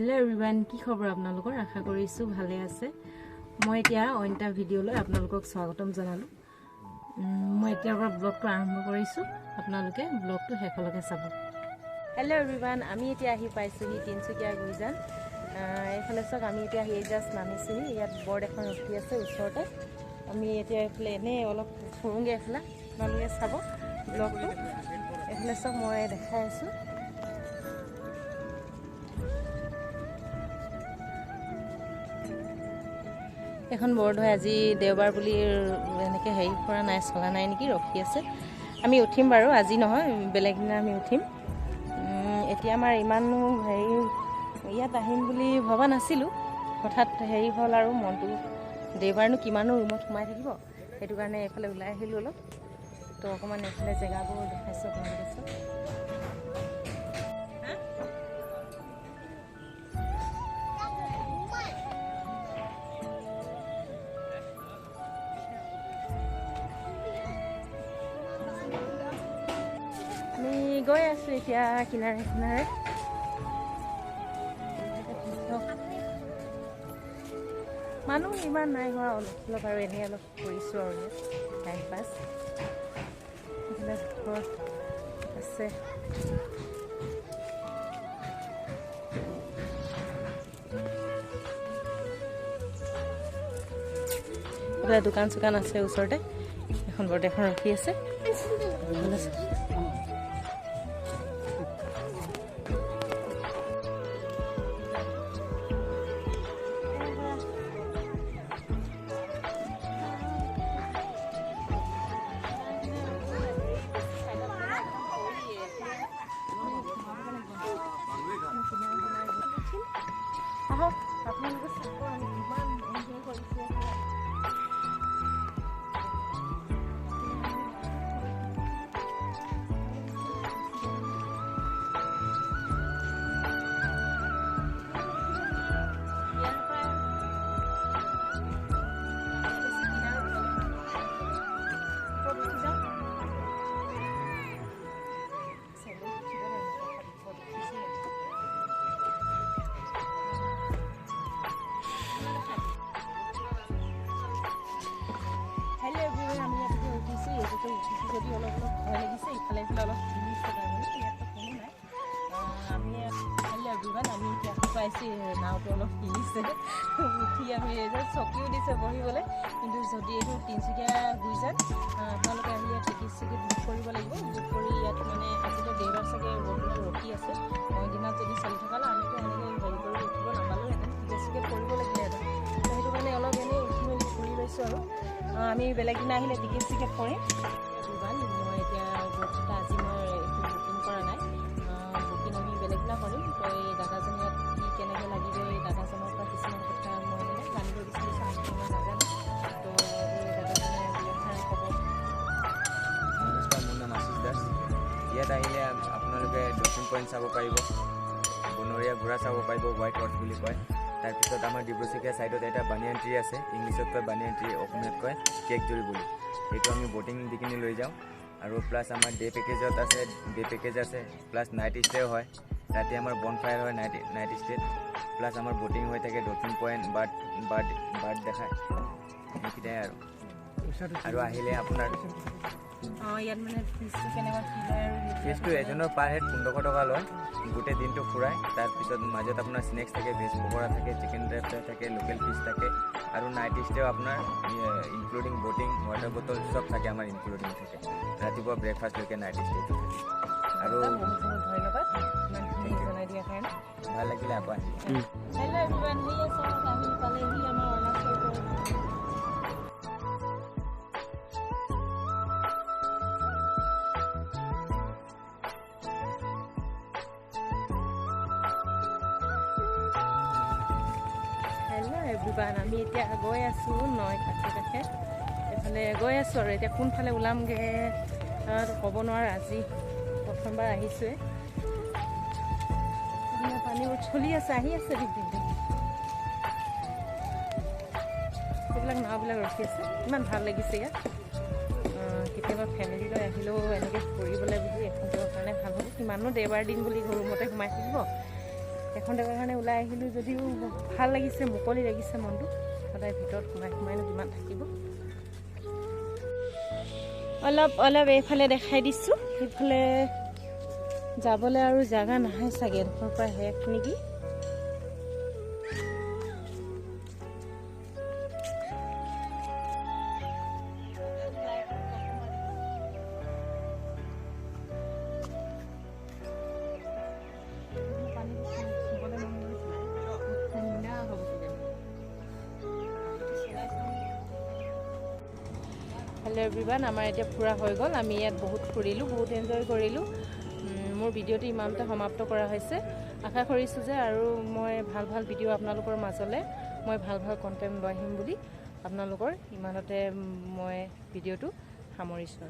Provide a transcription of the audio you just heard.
Hello everyone की खबर आपनालोকৰ आशा কৰিছো ভালে আছে মই এতিয়া অন্যটা ভিডিও লৈ আপোনালোকক স্বাগতম জনালো মই এতিয়া ব্লগটো আৰম্ভ কৰিছো আপোনালোকে ব্লগটো হেকলকে চাব हेलो एवरीवन আমি এতিয়া আহি পাইছো তিনসুকিয়া গুইজান এফালে সক আমি এতিয়া আহি জাস্ট নামিছো ইয়াত বৰ্ড এখন ৰখি আছে ওচৰতে আমি এতিয়া প্লেনে অলপ ফুৰুংগে এফালে আপোনালোকে চাব ব্লগটো এফালে সক মই দেখাই আছো এখন বৰ্ড হয় আজি দেওবাৰ বুলি এনেকে হেই কৰা নাই চলা নাই নেকি ৰখি আছে আমি উঠিম বাৰু আজি নহয় বেলেগ দিনা আমি উঠিম এতিয়া আমাৰ ইমান হেই ইয়াত আহিম বুলি ভবা নাছিলো হঠাৎ হেৰি হল আৰু মনটো দেওবাৰনো কিমানো ৰুমত সোমাই থাকিব সেইটো কাৰণে এফালে ওলাই আহিলো অলপ তো অকমান এফালে জেগাবোৰ দেখাইছো আপোনালোকে গৈ আছো এতিয়া কিনাৰে কিনাৰে মানুহ ইমান নাই হোৱা অলপ আৰু এনে অলপ কৰিছো আৰু টাইম পাছ আছে দোকান চোকান আছে ওচৰতে এখন বৰ্ড এখন ৰখি আছে যদি অলপ অলপ ভয় লাগিছে ইফালে ইফালে অলপ জিনিস ইয়াতো কোনো নাই আমি খালি এভৰিৱান আমি এতিয়া পাইছি নাওটো অলপ কিনিছে উঠি আমি চকীও দিছে বহিবলৈ কিন্তু যদি এইটো তিনসুকীয়া গুইজান আপোনালোকে আহিলে টিকেট চিকেট বুক কৰিব লাগিব বুক কৰি ইয়াত মানে আজিতো দেওবাৰ চাগে ৰখি আছে মই দিনত যদি চলি থকালে আমিতো এনেকৈ হেৰি কৰি উঠিব নাপালোহেঁতেন টিকেট চিকেট কৰিব লাগিলেহেঁতেন সেইটো কাৰণে অলপ এনেই উঠি মেলি ফুৰি লৈছোঁ আৰু আমি বেলেগ দিনা আহিলে টিকেট চিকেট কৰিম মই এতিয়া বৰ্তটা আজি মই এইটো বুকিং কৰা নাই বুকিং আমি বেলেগ দিনা কৰিম তো এই দাদাজনী ইয়াত কি কেনেকৈ লাগিব এই দাদাজনৰ পৰা কিছুমান কথা মই মানে জানিব বিচাৰিছোঁ মই নাজানো তো এই দাদাজনে ক'ব নমস্কাৰ মোৰ নাম আশিষ দাস ইয়াত আহিলে আপোনালোকে দক্ষিণ পইণ্ট চাব পাৰিব বনৰীয়া ঘোঁৰা চাব পাৰিব হোৱাইট হৰ্চ বুলি কয় তাৰপিছত আমাৰ ডিব্ৰুচৈখোৱা ছাইডত এটা বানিয়ান ট্ৰী আছে ইংলিছত কয় বানিয়ান ট্ৰী অসমীয়াত কয় কেকজুৰি বুলি এইটো আমি ব'টিং দি কিনি লৈ যাওঁ আৰু প্লাছ আমাৰ ডে পেকেজ আছে প্লাছ নাইট ষ্টেও হয় ৰাতি আমাৰ বন ফায়াৰ হয় নাইট ষ্টে প্লাছ আমাৰ ব'টিং হৈ থাকে দক্ষিণ পইণ্ট বাৰ্ড দেখায় সেইকেইটাই আৰু আহিলে আপোনাৰ ইয়াত মানে ফিজটো কেনেকুৱা কি হয় আৰু ফিজটো এজনৰ পাৰ হেড 1500 টকা লয় গোটেই দিনটো ফুৰাই তাৰপিছত মাজত আপোনাৰ স্নেক্স থাকে ভেজ পকৰা থাকে চিকেন ড্ৰাই ফ্ৰাই থাকে লোকেল ফিছ থাকে আৰু নাইট ষ্টেও আপোনাৰ ইনক্লুডিং ব'টিং ৱাটাৰ বটল চব থাকে আমাৰ ইনক্লুডিং থাকে ৰাতিপুৱা ব্ৰেকফাষ্টলৈকে নাইট ষ্টেটো থাকে আৰু ধন্যবাদ ইমানখিনি জনাই দিয়াৰ কাৰণে ভাল লাগিলে আকৌ আহিলে হেল্ল' এভৰিৱান আমি পালেহি আমাৰ অৰুণাচল এভৰিৱান আমি এতিয়া গৈ আছোঁ নৈ কাষে এফালে গৈ আছোঁ আৰু এতিয়া কোনফালে ওলামগৈ ক'ব নোৱাৰোঁ আজি প্ৰথমবাৰ আহিছোঁৱে পানীবোৰ চলি আছে আহি আছে এইবিলাক নাওবিলাক ৰখি আছে ইমান ভাল লাগিছে ইয়াত কেতিয়াবা ফেমিলি লৈ আহিলেও এনেকৈ ফুৰিবলৈ বুলি এখন কাৰণে ভাল হ'ব কিমানো দেওবাৰ দিন বুলি ৰুমতে সোমাই থাকিব এখন জেগাৰ কাৰণে ওলাই আহিলোঁ যদিও ভাল লাগিছে, মুকলি লাগিছে মনটো। সদায় ভিতৰত সোমাইনো কিমান থাকিব। অলপ এইফালে দেখাই দিছোঁ। সেইফালে যাবলৈ আৰু জেগা নাহে চাগে, এডোখৰ পৰা শেষ নেকি। হেল্ল' এভৰিৱান, আমাৰ এতিয়া ফুৰা হৈ গ'ল। আমি ইয়াত বহুত ফুৰিলোঁ, বহুত এনজয় কৰিলোঁ। মোৰ ভিডিঅ'টো ইমানতে সমাপ্ত কৰা হৈছে। আশা কৰিছোঁ যে আৰু মই ভাল ভাল ভিডিঅ' আপোনালোকৰ মাজলৈ মই ভাল ভাল কণ্টেণ্ট লৈ আহিম বুলি। আপোনালোকৰ ইমানতে মই ভিডিঅ'টো সামৰিছোঁ।